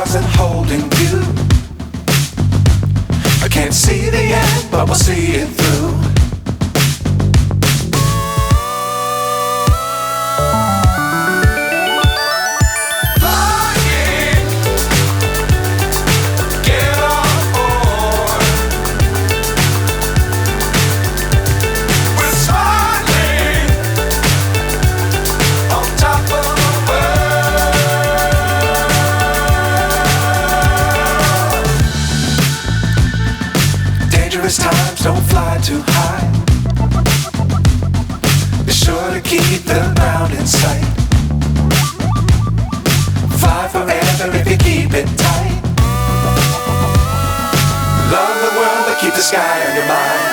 stars and holding you. I can't see the end, but we'll see it through. Times don't fly too high. Be sure to keep the ground in sight. Fly forever if you keep it tight. Love the world but keep the sky on your mind.